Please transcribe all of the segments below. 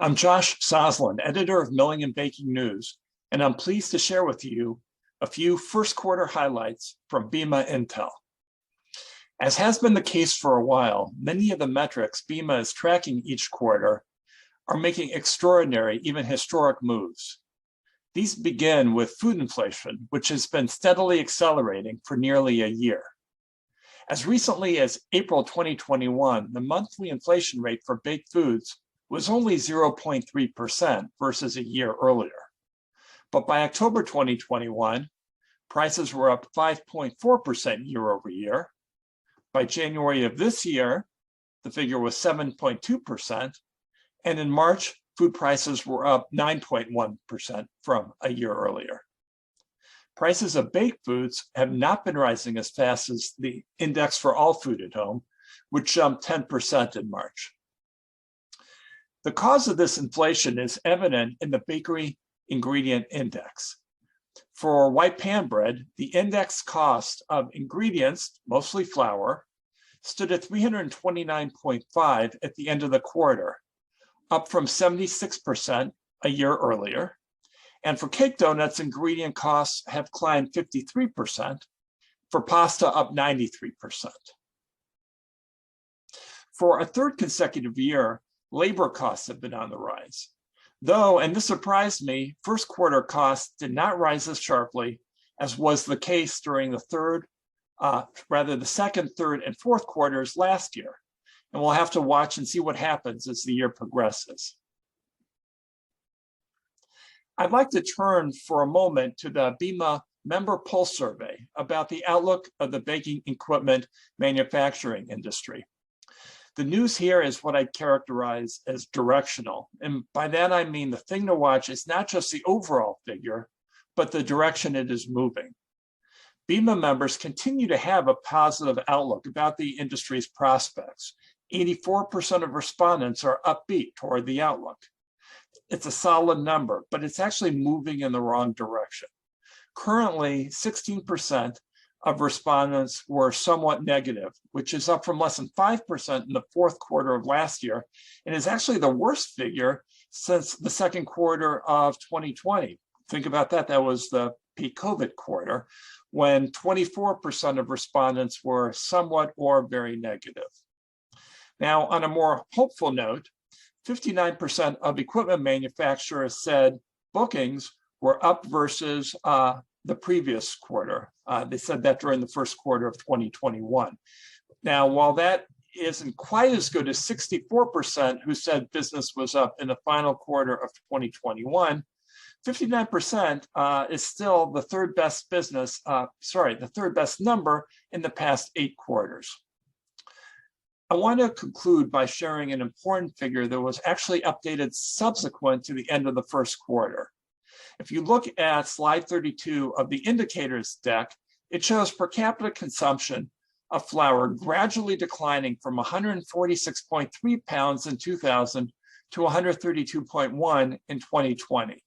I'm Josh Sosland, editor of Milling and Baking News, and I'm pleased to share with you a few first quarter highlights from Bema Intel. As has been the case for a while, many of the metrics Bema is tracking each quarter are making extraordinary, even historic moves. These begin with food inflation, which has been steadily accelerating for nearly a year. As recently as April 2021, the monthly inflation rate for baked foods was only 0.3% versus a year earlier. But by October 2021, prices were up 5.4% year over year. By January of this year, the figure was 7.2%. And in March, food prices were up 9.1% from a year earlier. Prices of baked foods have not been rising as fast as the index for all food at home, which jumped 10% in March. The cause of this inflation is evident in the bakery ingredient index. For white pan bread, the index cost of ingredients, mostly flour, stood at 329.5 at the end of the quarter, up from 76% a year earlier. And for cake donuts, ingredient costs have climbed 53%, for pasta up 93%. For a third consecutive year, labor costs have been on the rise. Though, and this surprised me, first quarter costs did not rise as sharply as was the case during the second, third, and fourth quarters last year. And we'll have to watch and see what happens as the year progresses. I'd like to turn for a moment to the Bema member pulse survey about the outlook of the baking equipment manufacturing industry. The news here is what I'd characterize as directional. And by that, I mean the thing to watch is not just the overall figure, but the direction it is moving. Bema members continue to have a positive outlook about the industry's prospects. 84% of respondents are upbeat toward the outlook. It's a solid number, but it's actually moving in the wrong direction. Currently, 16% of respondents were somewhat negative, which is up from less than 5% in the fourth quarter of last year, and is actually the worst figure since the second quarter of 2020. Think about that. That was the peak COVID quarter, when 24% of respondents were somewhat or very negative. Now, on a more hopeful note, 59% of equipment manufacturers said bookings were up versus the previous quarter. They said that during the first quarter of 2021. Now, while that isn't quite as good as 64% who said business was up in the final quarter of 2021, 59% is still the third best number in the past 8 quarters. I want to conclude by sharing an important figure that was actually updated subsequent to the end of the first quarter. If you look at slide 32 of the indicators deck, it shows per capita consumption of flour gradually declining from 146.3 pounds in 2000 to 132.1 in 2020.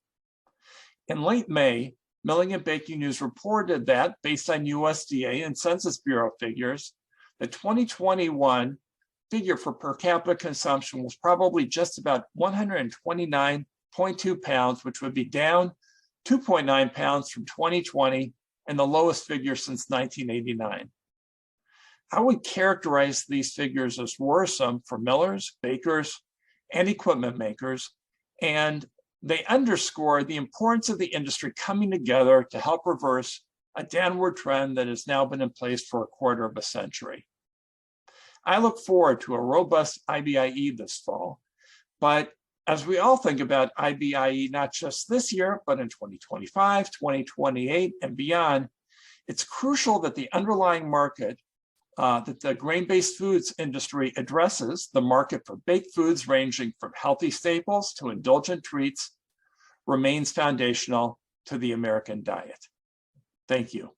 In late May, Milling and Baking News reported that, based on USDA and Census Bureau figures, the 2021 figure for per capita consumption was probably just about 129.2 pounds, which would be down 2.9 pounds from 2020 and the lowest figure since 1989. I would characterize these figures as worrisome for millers, bakers, and equipment makers, and they underscore the importance of the industry coming together to help reverse a downward trend that has now been in place for a quarter of a century. I look forward to a robust IBIE this fall, but as we all think about IBIE, not just this year, but in 2025, 2028, and beyond, it's crucial that the underlying market that the grain-based foods industry addresses, the market for baked foods ranging from healthy staples to indulgent treats, remains foundational to the American diet. Thank you.